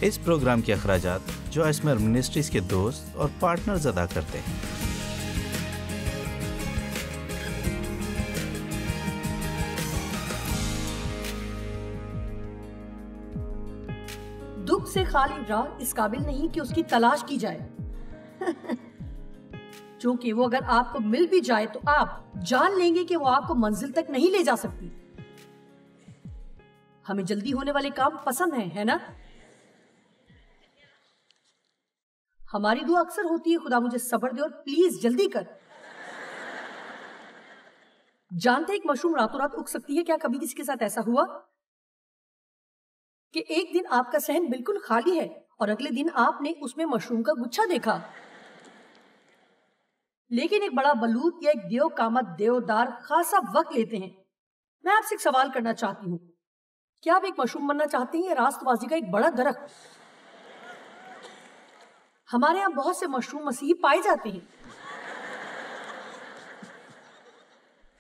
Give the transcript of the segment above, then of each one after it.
اس programme کے اخراجات جو اسمر منسٹریز کے دوست اور پارٹنرز ادا کرتے ہیں۔ دکھ سے خالی راہ اس قابل نہیں کہ اس کی تلاش کی جائے، چونکہ وہ اگر آپ کو مل بھی جائے تو آپ جان لیں گے کہ وہ آپ کو منزل تک نہیں لے جا سکتی۔ ہمیں جلدی ہونے والے کام پسند ہیں، ہے نا؟ ہماری دعا اکثر ہوتی ہے خدا مجھے صبر دے اور پلیز جلدی کر۔ جانتے ایک مشروم راتوں رات اگ سکتی ہے؟ کیا کبھی کسی کے ساتھ ایسا ہوا کہ ایک دن آپ کا صحن بالکل خالی ہے اور اگلے دن آپ نے اس میں مشروم کا گچھا دیکھا؟ لیکن ایک بڑا بلوط یا ایک دیو کامت دیودار خاصا وقت لیتے ہیں۔ میں آپ سے ایک سوال کرنا چاہتی ہوں، کیا آپ ایک مشروم بننا چاہتے ہیں یا راست بازی کا ایک بڑا درخت؟ ہمارے یہاں بہت سے مشروم مسیحی پائے جاتے ہیں۔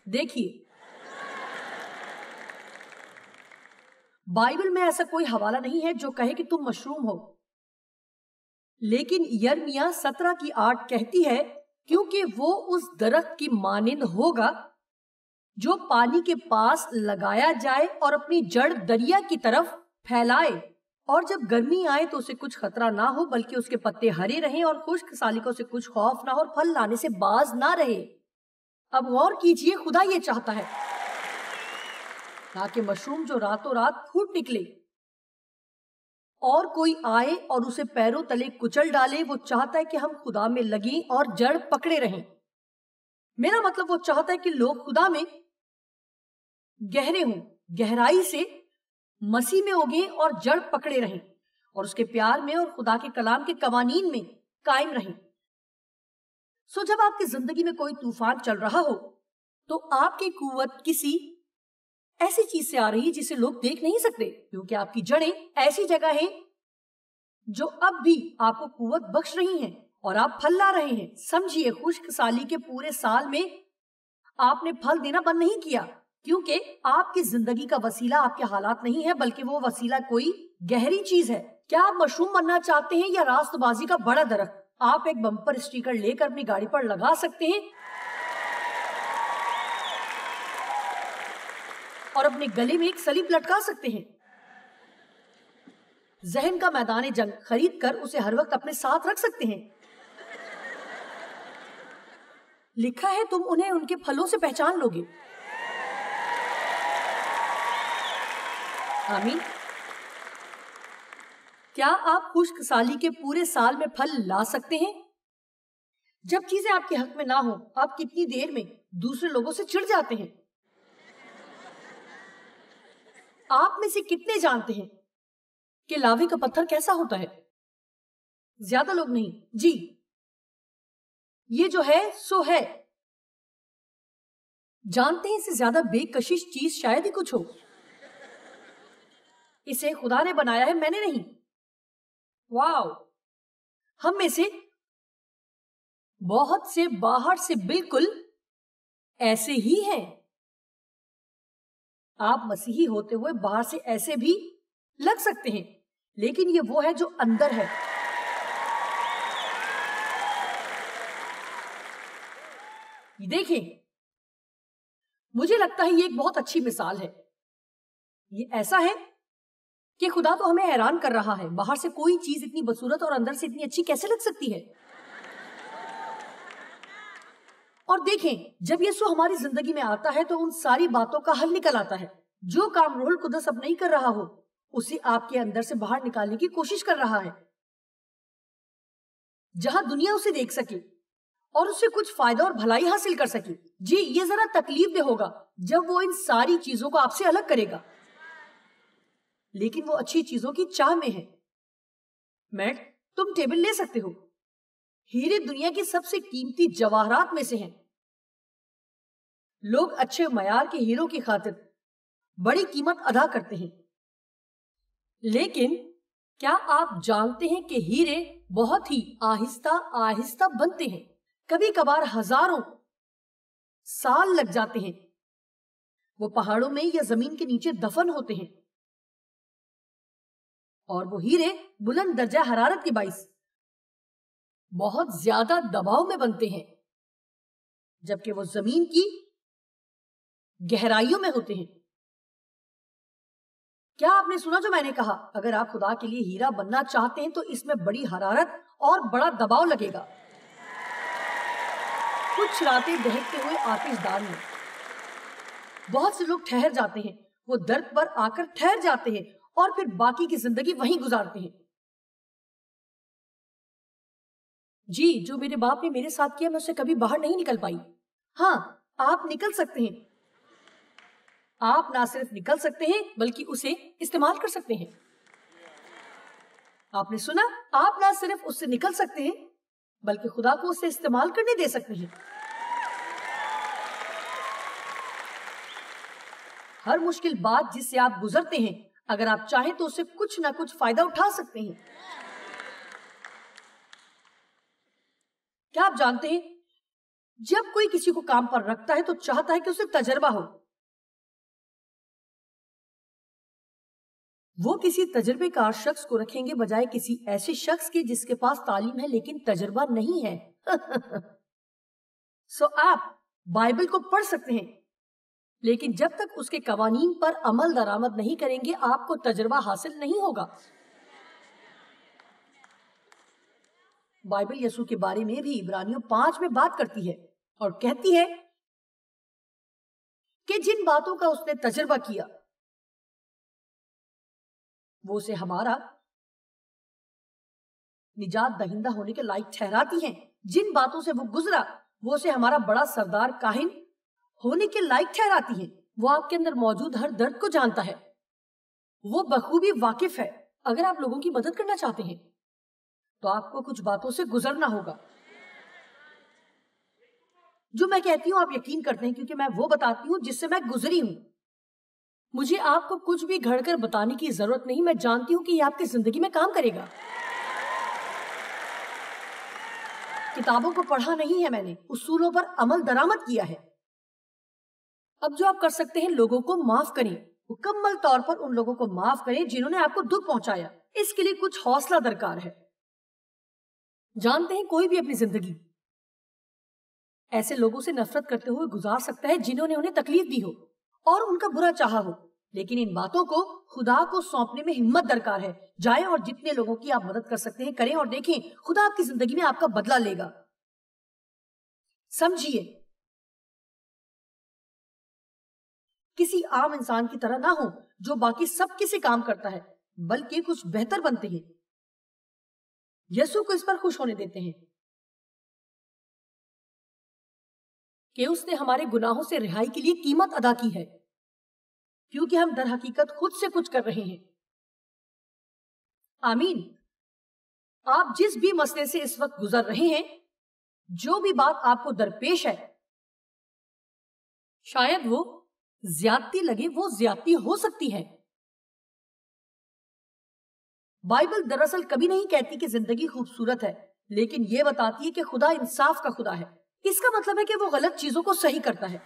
دیکھیے، بائبل میں ایسا کوئی حوالہ نہیں ہے جو کہے کہ تم مشروم ہو، لیکن یرمیہ 17 کی 8 کہتی ہے کیونکہ وہ اس درخت کی مانند ہوگا جو پانی کے پاس لگایا جائے اور اپنی جڑ دریا کی طرف پھیلائے، اور جب گرمی آئے تو اسے کچھ خطرہ نہ ہو بلکہ اس کے پتے ہرے رہیں اور خشک سالیکوں سے کچھ خوف نہ ہو اور پھل لانے سے باز نہ رہے۔ اب غور کیجئے، خدا یہ چاہتا ہے تاکہ مشروم جو راتوں رات پھوٹ نکلے اور کوئی آئے اور اسے پیروں تلے کچل ڈالے۔ وہ چاہتا ہے کہ ہم خدا میں لگیں اور جڑ پکڑے رہیں۔ میرا مطلب وہ چاہتا ہے کہ لوگ خدا میں گہرے ہوں، گہرائی سے مسیح میں اگیں اور جڑ پکڑے رہیں اور اس کے پیار میں اور خدا کے کلام کے قوانین میں قائم رہیں۔ سو جب آپ کی زندگی میں کوئی طوفان چل رہا ہو تو آپ کی قوت کسی ایسی چیز سے آ رہی ہے جسے لوگ دیکھ نہیں سکتے، کیونکہ آپ کی جڑیں ایسی جگہ ہیں جو اب بھی آپ کو قوت بخش رہی ہیں اور آپ پھل لا رہے ہیں۔ سمجھیے، خشک سالی کے پورے سال میں آپ نے پھل دینا بند نہیں کیا، کیونکہ آپ کی زندگی کا وسیلہ آپ کے حالات نہیں ہے بلکہ وہ وسیلہ کوئی گہری چیز ہے۔ کیا آپ مشروم بننا چاہتے ہیں یا راست بازی کا بڑا درخت؟ آپ ایک بمپر اسٹیکر لے کر اپنی گاڑی پر لگا سکتے ہیں اور اپنے گلے میں ایک صلیب لٹکا سکتے ہیں۔ ذہن کا میدان جنگ خرید کر اسے ہر وقت اپنے ساتھ رکھ سکتے ہیں۔ لکھا ہے تم انہیں ان کے پھلوں سے پہچان لوگے۔ آمین۔ کیا آپ خشک سالی کے پورے سال میں پھل لا سکتے ہیں؟ جب چیزیں آپ کے حق میں نہ ہوں، آپ کتنی دیر میں دوسرے لوگوں سے چڑ جاتے ہیں؟ آپ میں سے کتنے جانتے ہیں کہ لاوے کا پتھر کیسا ہوتا ہے؟ زیادہ لوگ نہیں۔ جی، یہ جو ہے سو ہے۔ جانتے ہیں اس سے زیادہ بے کشش چیز شاید ہی کچھ ہو۔ اسے خدا نے بنایا ہے، میں نے نہیں۔ واو! ہم میں سے بہت سے باہر سے بالکل ایسے ہی ہیں۔ آپ مسیحی ہوتے ہوئے باہر سے ایسے بھی لگ سکتے ہیں، لیکن یہ وہ ہے جو اندر ہے۔ دیکھیں، مجھے لگتا ہے یہ ایک بہت اچھی مثال ہے۔ یہ ایسا ہے کہ خدا تو ہمیں حیران کر رہا ہے، باہر سے کوئی چیز اتنی بدصورت اور اندر سے اتنی اچھی کیسے لگ سکتی ہے؟ اور دیکھیں، جب یسوع ہماری زندگی میں آتا ہے تو ان ساری باتوں کا حل نکل آتا ہے۔ جو کام روح القدس اب نہیں کر رہا ہو، اسے آپ کے اندر سے باہر نکالنے کی کوشش کر رہا ہے، جہاں دنیا اسے دیکھ سکے اور اس سے کچھ فائدہ اور بھلائی حاصل کر سکے۔ جی، یہ ذرا تکلیف دہ ہوگا جب وہ ان ساری چیزوں کو آپ سے الگ کرے گا، لیکن وہ اچھی چیزوں کی چاہ میں ہے۔ میٹ، تم ٹیبل لے سکتے ہو۔ ہیرے دنیا کی سب سے قیمتی جواہرات میں سے ہیں۔ لوگ اچھے معیار کے ہیروں کی خاطر بڑی قیمت ادا کرتے ہیں، لیکن کیا آپ جانتے ہیں کہ ہیرے بہت ہی آہستہ آہستہ بنتے ہیں؟ کبھی کبھار ہزاروں سال لگ جاتے ہیں۔ وہ پہاڑوں میں یا زمین کے نیچے دفن ہوتے ہیں اور وہ ہیرے بلند درجہ حرارت کے باعث بہت زیادہ دباؤ میں بنتے ہیں، جبکہ وہ زمین کی گہرائیوں میں ہوتے ہیں۔ کیا آپ نے سنا جو میں نے کہا؟ اگر آپ خدا کے لیے ہیرا بننا چاہتے ہیں تو اس میں بڑی حرارت اور بڑا دباؤ لگے گا۔ کچھ راتیں دہکتے ہوئے آتش دان میں بہت سے لوگ ٹھہر جاتے ہیں، وہ درد پر آ کر ٹھہر جاتے ہیں اور پھر باقی کی زندگی وہیں گزارتے ہیں۔ جی، جو میرے باپ نے میرے ساتھ کیا میں اسے کبھی باہر نہیں نکل پائی۔ ہاں، آپ نکل سکتے ہیں۔ آپ نہ صرف نکل سکتے ہیں بلکہ اسے استعمال کر سکتے ہیں۔ آپ نے سنا؟ آپ نہ صرف اس سے نکل سکتے ہیں بلکہ خدا کو اسے استعمال کرنے دے سکتے ہیں۔ ہر مشکل بات جس سے آپ گزرتے ہیں، اگر آپ چاہیں تو اسے کچھ نہ کچھ فائدہ اٹھا سکتے ہیں۔ کیا آپ جانتے ہیں جب کوئی کسی کو کام پر رکھتا ہے تو چاہتا ہے کہ اسے تجربہ ہو۔ وہ کسی تجربے کار شخص کو رکھیں گے بجائے کسی ایسے شخص کے جس کے پاس تعلیم ہے لیکن تجربہ نہیں ہے۔ سو آپ بائبل کو پڑھ سکتے ہیں لیکن جب تک اس کے قوانین پر عمل درآمد نہیں کریں گے آپ کو تجربہ حاصل نہیں ہوگا۔ بائبل یسوع کے بارے میں بھی عبرانیوں 5 میں بات کرتی ہے اور کہتی ہے کہ جن باتوں کا اس نے تجربہ کیا وہ اسے ہمارا نجات دہندہ ہونے کے لائق ٹھہراتی ہیں۔ جن باتوں سے وہ گزرا وہ اسے ہمارا بڑا سردار کاہن ہونے کے لائق ٹھہراتی ہیں۔ وہ آپ کے اندر موجود ہر درد کو جانتا ہے، وہ بخوبی واقف ہے۔ اگر آپ لوگوں کی مدد کرنا چاہتے ہیں تو آپ کو کچھ باتوں سے گزرنا ہوگا۔ جو میں کہتی ہوں آپ یقین کرتے ہیں کیونکہ میں وہ بتاتی ہوں جس سے میں گزری ہوں۔ مجھے آپ کو کچھ بھی گھڑ کر بتانے کی ضرورت نہیں، میں جانتی ہوں کہ یہ آپ کی زندگی میں کام کرے گا۔ کتابوں کو پڑھا نہیں ہے میں نے، اصولوں پر عمل درآمد کیا ہے۔ اب جو آپ کر سکتے ہیں لوگوں کو معاف کریں، مکمل طور پر ان لوگوں کو معاف کریں جنہوں نے آپ کو دکھ پہنچایا۔ اس کے لیے کچھ حوصلہ درکار ہے۔ جانتے ہیں کوئی بھی اپنی زندگی ایسے لوگوں سے نفرت کرتے ہوئے گزار سکتا ہے جنہوں نے انہیں تکلیف دی ہو اور ان کا برا چاہا ہو، لیکن ان باتوں کو خدا کو سونپنے میں ہمت درکار ہے۔ جائیں اور جتنے لوگوں کی آپ مدد کر سکتے ہیں کریں اور دیکھیں خدا آپ کی زندگی میں آپ کا بدلہ لے گا۔ سمجھیے، کسی عام انسان کی طرح نہ ہو جو باقی سب کسی کام کرتا ہے، بلکہ کچھ بہتر بنتے ہیں۔ یسوع کو اس پر خوش ہونے دیتے ہیں کہ اس نے ہمارے گناہوں سے رہائی کے لیے قیمت ادا کی ہے، کیونکہ ہم در حقیقت خود سے کچھ کر رہے ہیں۔ آمین۔ آپ جس بھی مسئلے سے اس وقت گزر رہے ہیں، جو بھی بات آپ کو درپیش ہے، شاید وہ زیادتی لگے، وہ زیادتی ہو سکتی ہے۔ بائبل دراصل کبھی نہیں کہتی کہ زندگی خوبصورت ہے، لیکن یہ بتاتی ہے کہ خدا انصاف کا خدا ہے۔ اس کا مطلب ہے کہ وہ غلط چیزوں کو صحیح کرتا ہے۔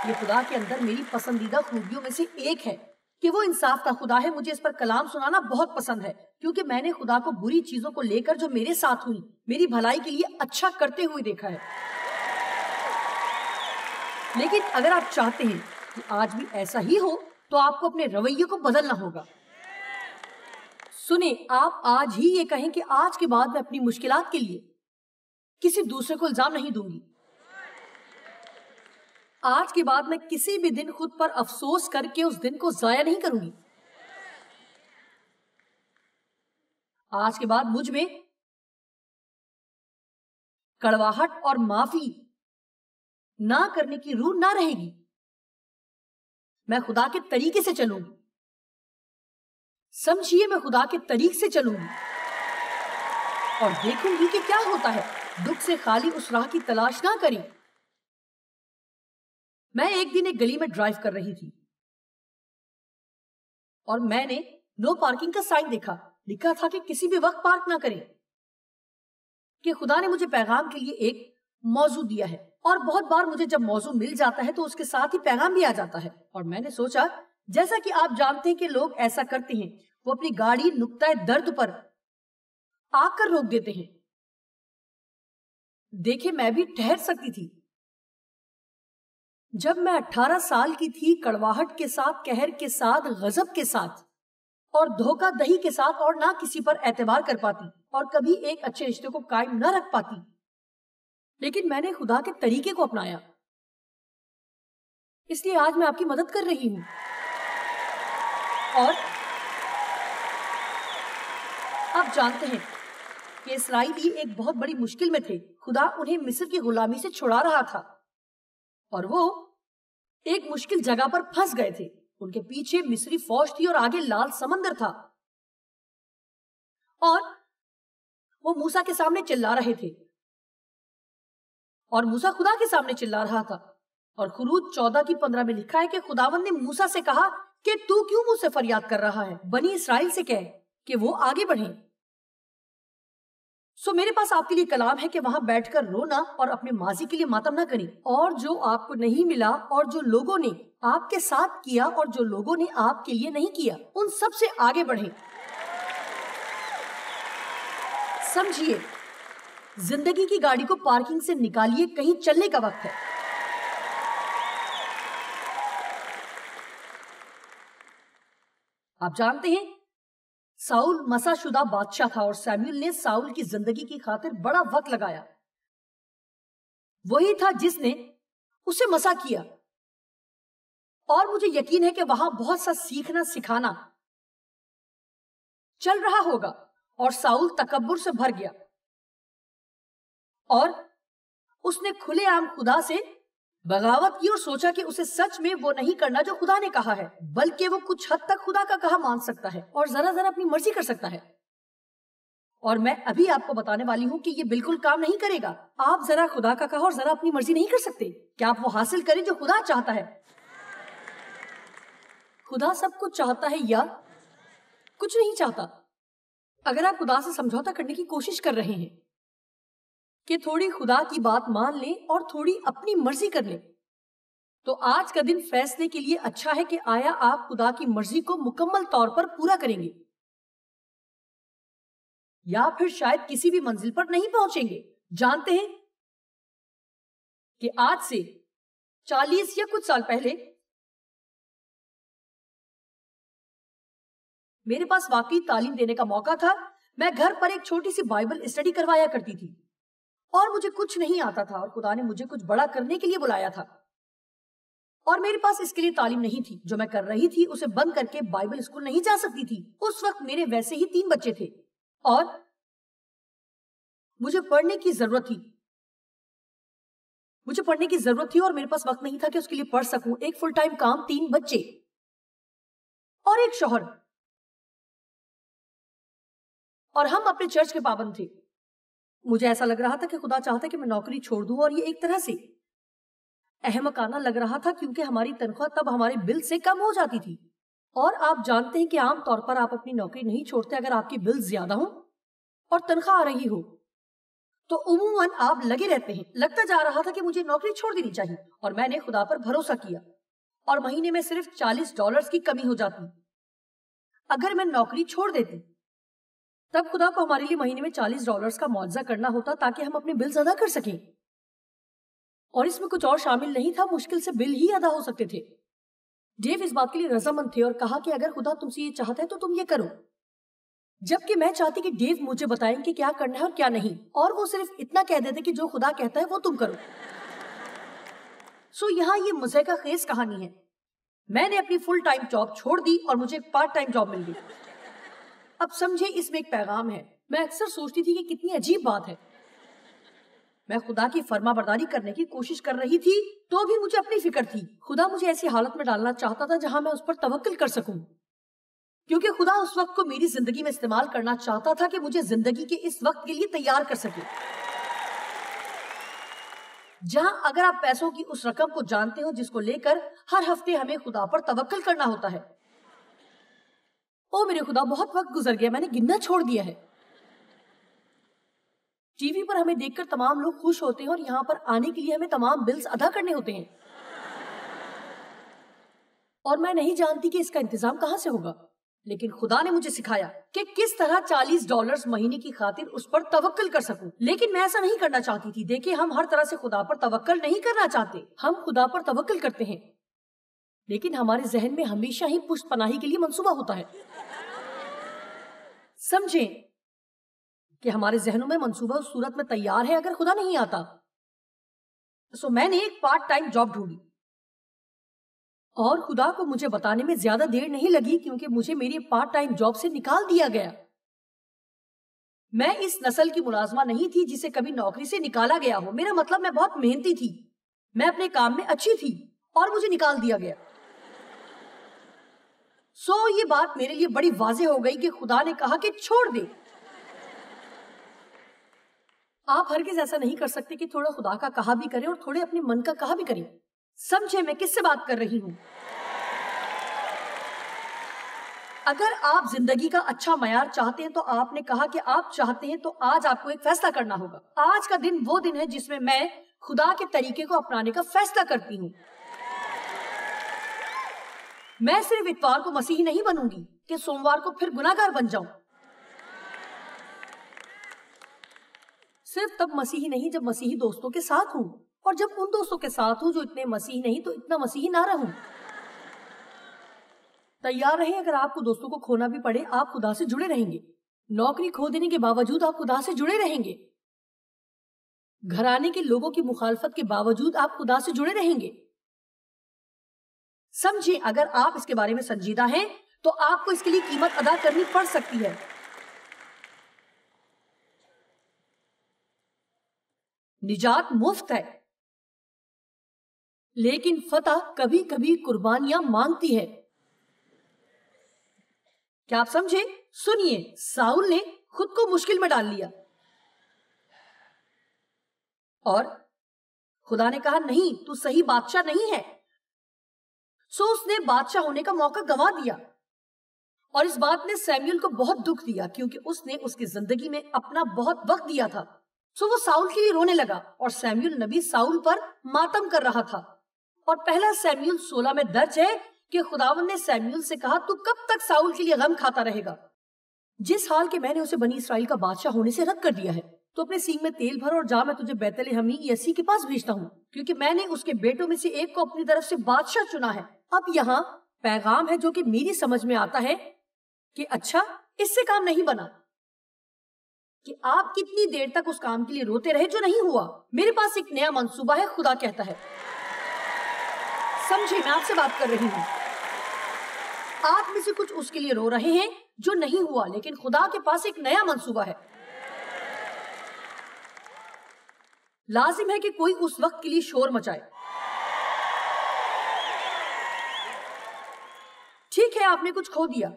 یہ خدا کے اندر میری پسندیدہ خوبیوں میں سے ایک ہے کہ وہ انصاف کا خدا ہے۔ مجھے اس پر کلام سنانا بہت پسند ہے کیونکہ میں نے خدا کو بری چیزوں کو لے کر جو میرے ساتھ ہوئی میری بھلائی کے لیے اچھا کرتے ہوئے دیکھا ہے۔ لیکن اگر آپ چاہتے ہیں کہ آج بھی ایسا ہی ہو تو آپ کو اپنے رویے کو بدلنا ہوگا۔ سنیں، آپ آج ہی یہ کہیں کہ آج کے بعد میں اپنی مشکلات کے لیے کسی دوسرے کو الزام نہیں دوں گی۔ آج کے بعد میں کسی بھی دن خود پر افسوس کر کے اس دن کو ضائع نہیں کروں گی۔ آج کے بعد مجھ میں کڑواہٹ اور معافی نہ کرنے کی روح نہ رہے گی۔ میں خدا کے طریقے سے چلوں گی۔ سمجھیے، میں خدا کے طریق سے چلوں گی اور دیکھوں گی کہ کیا ہوتا ہے۔ دکھ سے خالی اس راہ کی تلاش نہ کریں۔ میں ایک دن ایک گلی میں ڈرائیو کر رہی تھی اور میں نے نو پارکنگ کا سائن دیکھا، لکھا تھا کہ کسی بھی وقت پارک نہ کریں، کہ خدا نے مجھے پیغام کے لیے ایک موضوع دیا ہے اور بہت بار مجھے جب موضوع مل جاتا ہے تو اس کے ساتھ ہی پیغام بھی آ جاتا ہے، اور میں نے سوچا جیسا کہ آپ جانتے ہیں کہ لوگ ایسا کرتے ہیں، وہ اپنی گاڑی نقطۂ درد پر آ کر روک دیتے ہیں۔ دیکھیں، میں بھی ٹھہر سکتی تھی۔ جب میں 18 سال کی تھی، کڑواہٹ کے ساتھ، قہر کے ساتھ، غضب کے ساتھ اور دھوکہ دہی کے ساتھ، اور نہ کسی پر اعتبار کر پاتی اور کبھی ایک اچھے رشتے کو قائم نہ رکھ پاتی، لیکن میں نے خدا کے طریقے کو اپنایا۔ اس لیے آج میں آپ کی مدد کر رہی ہوں۔ اور آپ جانتے ہیں کہ اسرائیلی ایک بہت بڑی مشکل میں تھے۔ خدا انہیں مصر کی غلامی سے چھڑا رہا تھا اور وہ ایک مشکل جگہ پر پھنس گئے تھے۔ ان کے پیچھے مصری فوج تھی اور آگے لال سمندر تھا، اور وہ موسیٰ کے سامنے چلا رہے تھے اور موسیٰ خدا کے سامنے چلا رہا تھا۔ اور خروج 14:15 میں لکھا ہے کہ خداوند نے موسیٰ سے کہا کہ تو کیوں مجھ سے فریاد کر رہا ہے؟ بنی اسرائیل سے کہہ کہ وہ آگے بڑھیں۔ سو میرے پاس آپ کے لیے کلام ہے کہ وہاں بیٹھ کر رونا اور اپنے ماضی کے لیے ماتم نہ کریں، اور جو آپ کو نہیں ملا، اور جو لوگوں نے آپ کے ساتھ کیا، اور جو لوگوں نے آپ کے لیے نہیں کیا، ان سب سے آگے بڑھیں۔ سمجھیے، زندگی کی گاڑی کو پارکنگ سے نکالیے، کہیں چلنے کا وقت ہے۔ آپ جانتے ہیں ساؤل مسا شدہ بادشاہ تھا، اور سیموئیل نے ساؤل کی زندگی کی خاطر بڑا وقت لگایا۔ وہی تھا جس نے اسے مسا کیا، اور مجھے یقین ہے کہ وہاں بہت سا سیکھنا سکھانا چل رہا ہوگا۔ اور ساؤل تکبر سے بھر گیا، اور اس نے کھلے عام خدا سے بغاوت کی اور سوچا کہ اسے سچ میں وہ نہیں کرنا جو خدا نے کہا ہے، بلکہ وہ کچھ حد تک خدا کا کہا مان سکتا ہے اور ذرا ذرا اپنی مرضی کر سکتا ہے۔ اور میں ابھی آپ کو بتانے والی ہوں کہ یہ بالکل کام نہیں کرے گا۔ آپ ذرا خدا کا کہا اور ذرا اپنی مرضی نہیں کر سکتے۔ کیا آپ وہ حاصل کریں جو خدا چاہتا ہے؟ خدا سب کچھ چاہتا ہے یا کچھ نہیں چاہتا؟ اگر آپ خدا سے سمجھوتا کرنے کی کوشش کر رہے ہیں کہ تھوڑی خدا کی بات مان لیں اور تھوڑی اپنی مرضی کر لیں، تو آج کا دن فیصلے کے لیے اچھا ہے کہ آیا آپ خدا کی مرضی کو مکمل طور پر پورا کریں گے، یا پھر شاید کسی بھی منزل پر نہیں پہنچیں گے۔ جانتے ہیں کہ آج سے 40 یا کچھ سال پہلے میرے پاس واقعی تعلیم دینے کا موقع تھا۔ میں گھر پر ایک چھوٹی سی بائبل اسٹڈی کروایا کرتی تھی، اور مجھے کچھ نہیں آتا تھا، اور خدا نے مجھے کچھ بڑا کرنے کے لیے بلایا تھا، اور میرے پاس اس کے لیے تعلیم نہیں تھی۔ جو میں کر رہی تھی اسے بند کر کے بائبل اسکول نہیں جا سکتی تھی۔ اس وقت میرے ویسے ہی 3 بچے تھے اور مجھے پڑھنے کی ضرورت تھی اور میرے پاس وقت نہیں تھا کہ اس کے لیے پڑھ سکوں۔ ایک فل ٹائم کام، 3 بچے اور ایک شوہر، اور ہم اپنے چرچ کے پابند تھے۔ مجھے ایسا لگ رہا تھا کہ خدا چاہتا ہے کہ میں نوکری چھوڑ دوں، اور یہ ایک طرح سے احمقانہ لگ رہا تھا کیونکہ ہماری تنخواہ تب ہمارے بل سے کم ہو جاتی تھی۔ اور آپ جانتے ہیں کہ عام طور پر آپ اپنی نوکری نہیں چھوڑتے اگر آپ کی بل زیادہ ہوں اور تنخواہ آ رہی ہو، تو عموماً آپ لگے رہتے ہیں۔ لگتا جا رہا تھا کہ مجھے نوکری چھوڑ دینی چاہیے، اور میں نے خدا پر بھروسہ کیا، اور مہینے میں صرف $40 کی کمی ہو جاتی۔ اگر میں نوکری چھوڑ دیتی تب خدا کو ہمارے لیے مہینے میں $40 کا معاوضہ کرنا ہوتا تاکہ ہم اپنے بلز ادا کر سکیں، اور اس میں کچھ اور شامل نہیں تھا، مشکل سے بل ہی ادا ہو سکتے تھے۔ ڈیو اس بات کے لیے رضامند تھے اور کہا کہ اگر خدا تم سے یہ چاہتا ہے تو تم یہ کرو، جبکہ میں چاہتی کہ ڈیو مجھے بتائیں کہ کیا کرنا ہے اور کیا نہیں، اور وہ صرف اتنا کہہ دیتے کہ جو خدا کہتا ہے وہ تم کرو۔ سو یہاں یہ مضحکہ خیز کہانی ہے۔ میں نے اپنی فل ٹائم جاب چھوڑ دی اور مجھے ایک پارٹ ٹائم جاب مل گئی۔ اب سمجھے اس میں ایک پیغام ہے۔ میں اکثر سوچتی تھی کہ کتنی عجیب بات ہے، میں خدا کی فرما برداری کرنے کی کوشش کر رہی تھی تو بھی مجھے اپنی فکر تھی۔ خدا مجھے ایسی حالت میں ڈالنا چاہتا تھا جہاں میں اس پر توکل کر سکوں، کیونکہ خدا اس وقت کو میری زندگی میں استعمال کرنا چاہتا تھا کہ مجھے زندگی کے اس وقت کے لیے تیار کر سکے، جہاں اگر آپ پیسوں کی اس رقم کو جانتے ہو جس کو لے کر ہر ہفتے ہمیں خدا پر توکل کرنا ہوتا ہے۔ او میرے خدا، بہت وقت گزر گیا، میں نے گننا چھوڑ دیا ہے۔ ٹی وی پر ہمیں دیکھ کر تمام لوگ خوش ہوتے ہیں اور یہاں پر آنے کے لیے ہمیں تمام بلز ادا کرنے ہوتے ہیں۔ اور میں نہیں جانتی کہ اس کا انتظام کہاں سے ہوگا، لیکن خدا نے مجھے سکھایا کہ کس طرح $40 مہینے کی خاطر اس پر توکل کر سکوں، لیکن میں ایسا نہیں کرنا چاہتی تھی۔ دیکھیں، ہم ہر طرح سے خدا پر توکل نہیں کرنا چاہتے، ہم خدا پر توکل کرتے ہیں، لیکن ہمارے ذہن میں ہمیشہ ہی پشت پناہی کے لیے منصوبہ ہوتا ہے۔ سمجھیں کہ ہمارے ذہنوں میں منصوبہ اس صورت میں تیار ہے اگر خدا نہیں آتا۔ سو میں نے ایک پارٹ ٹائم جاب ڈھونڈی، اور خدا کو مجھے بتانے میں زیادہ دیر نہیں لگی کیونکہ مجھے میری پارٹ ٹائم جاب سے نکال دیا گیا۔ میں اس نسل کی ملازمہ نہیں تھی جسے کبھی نوکری سے نکالا گیا ہو۔ میرا مطلب میں بہت محنتی تھی، میں اپنے کام میں اچھی تھی، اور مجھے نکال دیا گیا۔ سو یہ بات میرے لیے بڑی واضح ہو گئی کہ خدا نے کہا کہ چھوڑ دے۔ آپ ہرگز ایسا نہیں کر سکتے کہ تھوڑا خدا کا کہا بھی کریں اور تھوڑے اپنے من کا کہا بھی کریں۔ سمجھے میں کس سے بات کر رہی ہوں؟ اگر آپ زندگی کا اچھا معیار چاہتے ہیں تو آپ نے کہا کہ آپ چاہتے ہیں، تو آج آپ کو ایک فیصلہ کرنا ہوگا۔ آج کا دن وہ دن ہے جس میں میں خدا کے طریقے کو اپنانے کا فیصلہ کرتی ہوں۔ میں صرف اتوار کو مسیحی نہیں بنوں گی کہ سوموار کو پھر گناہگار بن جاؤں۔ صرف تب مسیحی نہیں جب مسیحی دوستوں کے ساتھ ہوں، اور جب ان دوستوں کے ساتھ ہوں جو اتنے مسیحی نہیں تو اتنا مسیحی نہ رہوں۔ تیار رہیں، اگر آپ کو دوستوں کو کھونا بھی پڑے آپ خدا سے جڑے رہیں گے۔ نوکری کھو دینے کے باوجود آپ خدا سے جڑے رہیں گے۔ گھرانے کے لوگوں کی مخالفت کے باوجود آپ خدا سے جڑے رہیں گے۔ سمجھیں، اگر آپ اس کے بارے میں سنجیدہ ہیں تو آپ کو اس کے لیے قیمت ادا کرنی پڑ سکتی ہے۔ نجات مفت ہے، لیکن فتح کبھی کبھی قربانیاں مانگتی ہے۔ کیا آپ سمجھے؟ سنیے، ساؤل نے خود کو مشکل میں ڈال لیا، اور خدا نے کہا نہیں، تو صحیح بادشاہ نہیں ہے۔ سو اس نے بادشاہ ہونے کا موقع گنوا دیا، اور اس بات نے سیموئل کو بہت دکھ دیا کیونکہ اس نے اس کی زندگی میں اپنا بہت وقت دیا تھا۔ سو وہ ساؤل کے لیے رونے لگا، اور سیموئل نبی ساؤل پر ماتم کر رہا تھا۔ اور پہلا سیموئل 16 میں درج ہے کہ خداوند نے سیموئل سے کہا تو کب تک ساؤل کے لیے غم کھاتا رہے گا؟ جس حال کہ میں نے اسے بنی اسرائیل کا بادشاہ ہونے سے رد کر دیا ہے، تو اپنے سینگ میں تیل بھر اور جا، میں تجھے بیت لحمی یسی کے پاس بھیجتا ہوں، کیونکہ میں نے اس کے بیٹوں میں سے ایک کو اپنی طرف سے بادشاہ چنا ہے۔ اب یہاں پیغام ہے جو کہ میری سمجھ میں آتا ہے کہ اچھا، اس سے کام نہیں بنا کہ آپ کتنی دیر تک اس کام کے لیے روتے رہے جو نہیں ہوا۔ میرے پاس ایک نیا منصوبہ ہے، خدا کہتا ہے۔ سمجھے، میں آپ سے بات کر رہی ہوں۔ آپ میں سے کچھ اس کے لیے رو رہے ہیں جو نہیں ہوا، لیکن خدا کے پاس ایک نیا منصوبہ ہے۔ لازم ہے کہ کوئی اس وقت کے لیے شور مچائے۔ ٹھیک ہے، آپ نے کچھ کھو دیا،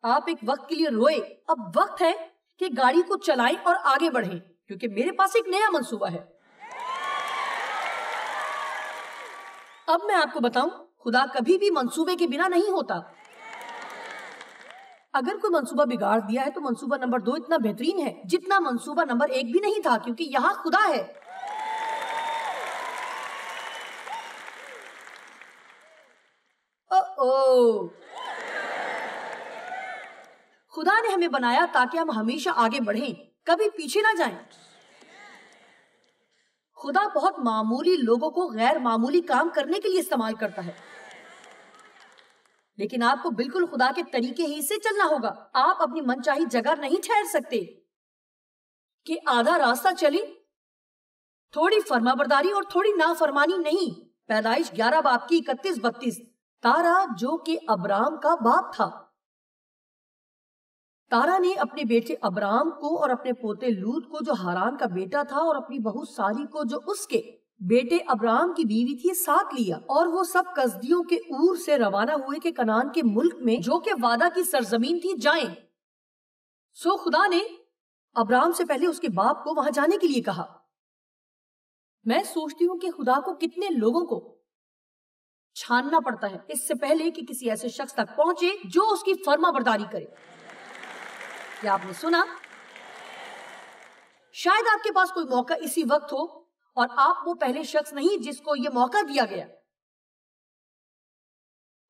آپ ایک وقت کے لیے روئے۔ اب وقت ہے کہ گاڑی کو چلائیں اور آگے بڑھیں، کیونکہ میرے پاس ایک نیا منصوبہ ہے۔ اب میں آپ کو بتاؤں، خدا کبھی بھی منصوبے کے بنا نہیں ہوتا۔ اگر کوئی منصوبہ بگاڑ دیا ہے تو منصوبہ نمبر 2 اتنا بہترین ہے جتنا منصوبہ نمبر 1 بھی نہیں تھا، کیونکہ یہاں خدا ہے۔ خدا نے ہمیں بنایا تاکہ ہم ہمیشہ آگے بڑھیں، کبھی پیچھے نہ جائیں۔ خدا بہت معمولی لوگوں کو غیر معمولی کام کرنے کے لیے استعمال کرتا ہے، لیکن آپ کو بالکل خدا کے طریقے ہی سے چلنا ہوگا۔ آپ اپنی من چاہی جگہ نہیں ٹھہر سکتے کہ آدھا راستہ چلیں، تھوڑی فرما برداری اور تھوڑی نافرمانی نہیں۔ پیدائش 11 باب کی 31-32۔ تارا جو کہ ابرام کا باپ تھا، تارا نے اپنے بیٹے ابرام کو اور اپنے پوتے لوط کو جو ہاران کا بیٹا تھا اور اپنی بہو ساری کو جو اس کے بیٹے ابرام کی بیوی تھی ساتھ لیا، اور وہ سب کسدیوں کے اور سے روانہ ہوئے کہ کنعان کے ملک میں جو کہ وعدہ کی سرزمین تھی جائیں۔ سو خدا نے ابرام سے پہلے اس کے باپ کو وہاں جانے کے لیے کہا۔ میں سوچتی ہوں کہ خدا کو کتنے لوگوں کو چھاننا پڑتا ہے اس سے پہلے کہ کسی ایسے شخص تک پہنچے جو اس کی فرما برداری کرے۔ کیا آپ نے سنا؟ شاید آپ کے پاس کوئی موقع اسی وقت ہو اور آپ وہ پہلے شخص نہیں جس کو یہ موقع دیا گیا۔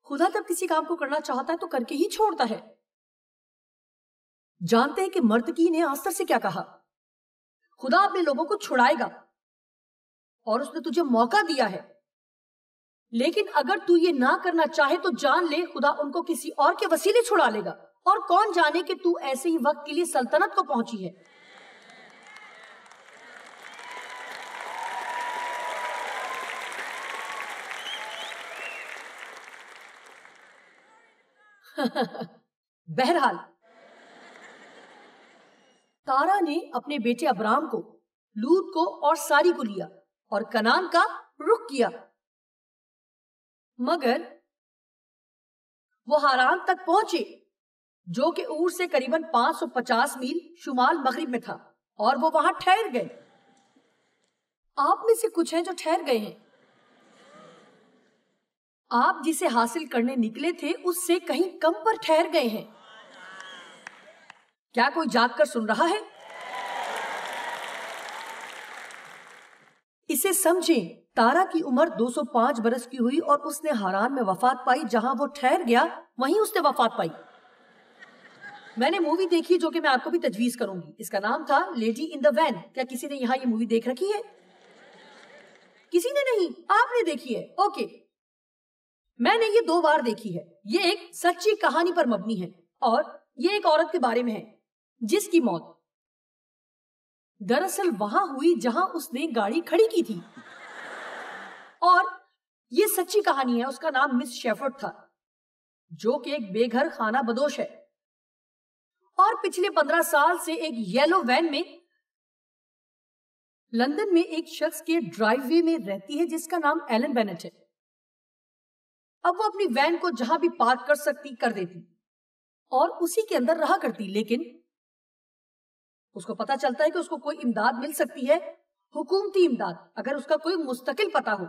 خدا جب کسی کام کو کرنا چاہتا ہے تو کر کے ہی چھوڑتا ہے. جانتے ہیں کہ مرتکی نے آستر سے کیا کہا؟ خدا اپنے لوگوں کو چھڑائے گا اور اس نے تجھے موقع دیا ہے، لیکن اگر تو یہ نہ کرنا چاہے تو جان لے خدا ان کو کسی اور کے وسیلے چھڑا لے گا، اور کون جانے کہ تو ایسے ہی وقت کے لیے سلطنت کو پہنچی ہے. بہرحال تارا نے اپنے بیٹے ابرام کو، لوط کو اور ساری کو لیا اور کنعان کا رخ کیا، مگر وہ ہاران تک پہنچے جو کہ اور سے قریباً 550 میل شمال مغرب میں تھا، اور وہ وہاں ٹھہر گئے. آپ میں سے کچھ ہیں جو ٹھہر گئے ہیں. آپ جسے حاصل کرنے نکلے تھے اس سے کہیں کم پر ٹھہر گئے ہیں. کیا کوئی جاگ کر سن رہا ہے؟ اسے سمجھیں. تارا کی عمر 205 برس کی ہوئی اور اس نے ہاران میں وفات پائی. جہاں وہ ٹھہر گیا وہیں اس نے وفات پائی. میں نے مووی دیکھی جو کہ میں آپ کو بھی تجویز کروں گی. اس کا نام تھا لیڈی ان دا وین. کیا کسی نے یہاں یہ مووی دیکھ رکھی ہے؟ کسی نے نہیں؟ آپ نے دیکھی ہے؟ اوکے. میں نے یہ 2 بار دیکھی ہے. یہ ایک سچی کہانی پر مبنی ہے اور یہ ایک عورت کے بارے میں ہے جس کی موت دراصل وہاں ہوئی جہاں اس نے گاڑی کھڑی کی تھی. اور یہ سچی کہانی ہے. اس کا نام مس شیفرڈ تھا جو کہ ایک بے گھر خانہ بدوش ہے اور پچھلے 15 سال سے ایک یلو وین میں لندن میں ایک شخص کے ڈرائیو وے میں رہتی ہے جس کا نام ایلن بینٹ ہے. اب وہ اپنی وین کو جہاں بھی پارک کر سکتی کر دیتی اور اسی کے اندر رہا کرتی، لیکن اس کو پتا چلتا ہے کہ اس کو کوئی امداد مل سکتی ہے، حکومتی امداد، اگر اس کا کوئی مستقل پتہ ہو.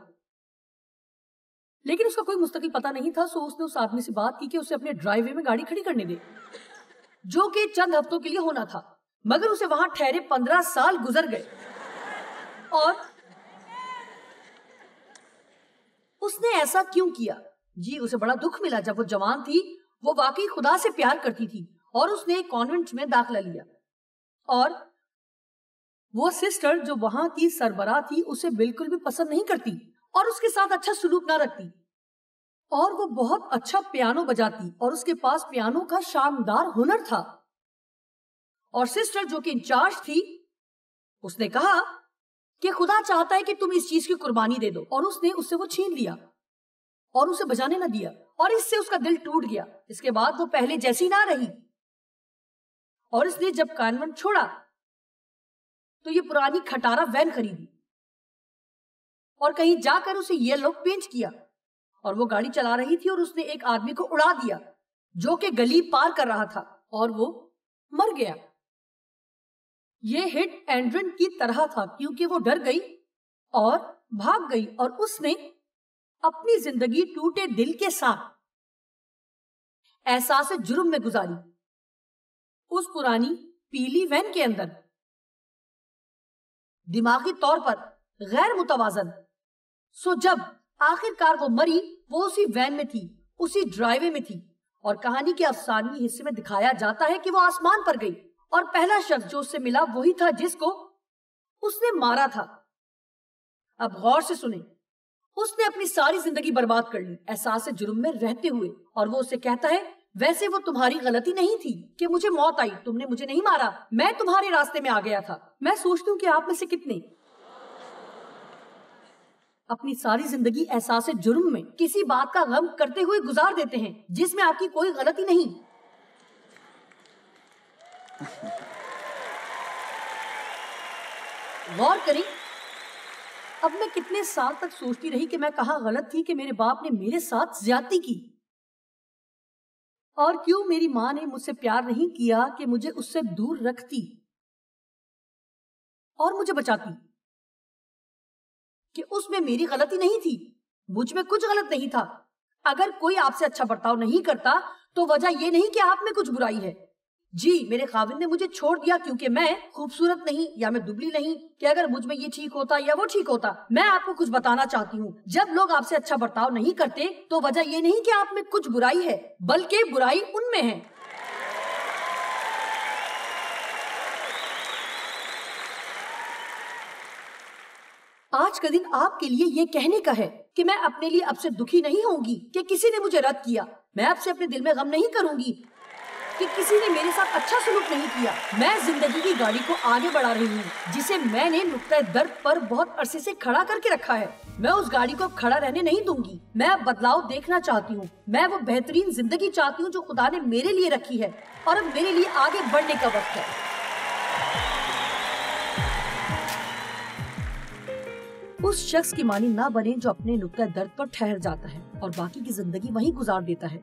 لیکن اس کا کوئی مستقل پتہ نہیں تھا، سو اس نے اس آدمی سے بات کی کہ اسے اپنے ڈرائیو وے میں گاڑی کھڑی کرنے دے، جو کہ چند ہفتوں کے لیے ہونا تھا. مگر اسے وہاں ٹھہرے 15 سال گزر گئے اور اس نے ایسا کیوں کیا؟ جی اسے بڑا دکھ ملا. جب وہ جوان تھی وہ واقعی خدا سے پیار کرتی تھی اور اس نے ایک کانوینٹ میں داخلہ لیا، اور وہ سسٹر جو وہاں کی سربراہ تھی اسے بالکل بھی پسند نہیں کرتی اور اس کے ساتھ اچھا سلوک نہ رکھتی، اور وہ بہت اچھا پیانو بجاتی اور اس کے پاس پیانو کا شاندار ہنر تھا. اور سسٹر جو کہ انچارج تھی اس نے کہا کہ خدا چاہتا ہے کہ تم اس چیز کی قربانی دے دو، اور اس نے اس سے وہ چھین لیا اور اسے بجانے نہ دیا، اور اس سے اس کا دل ٹوٹ گیا. اس کے بعد وہ پہلے جیسی نہ رہی، اور اس نے جب کانوینٹ چھوڑا تو یہ پرانی کھٹارا وین خریدی اور کہیں جا کر اسے یہ لوگ پینٹ کیا، اور وہ گاڑی چلا رہی تھی اور اس نے ایک آدمی کو اڑا دیا جو کہ گلی پار کر رہا تھا اور وہ مر گیا. یہ ہٹ اینڈ رن کی طرح تھا کیونکہ وہ ڈر گئی اور بھاگ گئی اور اس نے اپنی زندگی ٹوٹے دل کے ساتھ احساس جرم میں گزاری اس پرانی پیلی وین کے اندر، دماغی طور پر غیر متوازن. سو جب آخر کار وہ مری وہ اسی وین میں تھی، اسی ڈرائیو میں تھی، اور کہانی کے افسانوی حصے میں دکھایا جاتا ہے کہ وہ آسمان پر گئی اور پہلا شخص جو اس سے ملا وہی تھا جس کو اس نے مارا تھا. اب غور سے سنیں. اس نے اپنی ساری زندگی برباد کر لی احساس جرم میں رہتے ہوئے، اور وہ اسے کہتا ہے ویسے وہ تمہاری غلطی نہیں تھی کہ مجھے موت آئی، تم نے مجھے نہیں مارا، میں تمہارے راستے میں آ گیا تھا. میں سوچتی ہوں کہ آپ میں سے کتنے اپنی ساری زندگی احساس جرم میں کسی بات کا غم کرتے ہوئے گزار دیتے ہیں جس میں آپ کی کوئی غلطی نہیں. غور کریں. اب میں کتنے سال تک سوچتی رہی کہ میں کہاں غلط تھی کہ میرے باپ نے میرے ساتھ زیادتی کی، اور کیوں میری ماں نے مجھ سے پیار نہیں کیا کہ مجھے اس سے دور رکھتی اور مجھے بچاتی، کہ اس میں میری غلطی نہیں تھی، مجھ میں کچھ غلط نہیں تھا. اگر کوئی آپ سے اچھا برتاؤ نہیں کرتا تو وجہ یہ نہیں کہ آپ میں کچھ برائی ہے، جی میرے خاوند نے مجھے چھوڑ دیا کیونکہ میں خوبصورت نہیں یا میں دبلی نہیں، کہ اگر مجھ میں یہ ٹھیک ہوتا یا وہ ٹھیک ہوتا۔ میں آپ کو کچھ بتانا چاہتی ہوں، جب لوگ آپ سے اچھا برتاؤ نہیں کرتے تو وجہ یہ نہیں کہ آپ میں کچھ برائی ہے، بلکہ برائی ان میں ہے۔ آج کا دن آپ کے لیے یہ کہنے کا ہے کہ میں اپنے لیے اب سے دکھی نہیں ہوں گی کہ کسی نے مجھے رد کیا، میں اب سے اپنے دل میں غم نہیں کروں گی کہ کسی نے میرے ساتھ اچھا سلوک نہیں کیا۔ میں زندگی کی گاڑی کو آگے بڑھا رہی ہوں جسے میں نے نقطۂ درد پر بہت عرصے سے کھڑا کر کے رکھا ہے۔ میں اس گاڑی کو اب کھڑا رہنے نہیں دوں گی، میں اب بدلاؤ دیکھنا چاہتی ہوں، میں وہ بہترین زندگی چاہتی ہوں جو خدا نے میرے لیے رکھی ہے، اور اب میرے لیے آگے بڑھنے کا وقت ہے۔ اس شخص کی مانی نہ بنے جو اپنے نقطۂ درد پر ٹھہر جاتا ہے اور باقی کی زندگی وہیں گزار دیتا ہے۔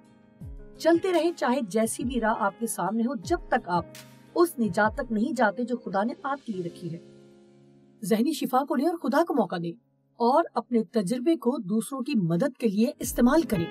چلتے رہیں چاہے جیسی بھی راہ آپ کے سامنے ہو، جب تک آپ اس نجات تک نہیں جاتے جو خدا نے آپ کے لیے رکھی ہے۔ ذہنی شفا کو لیں اور خدا کو موقع دیں، اور اپنے تجربے کو دوسروں کی مدد کے لیے استعمال کریں۔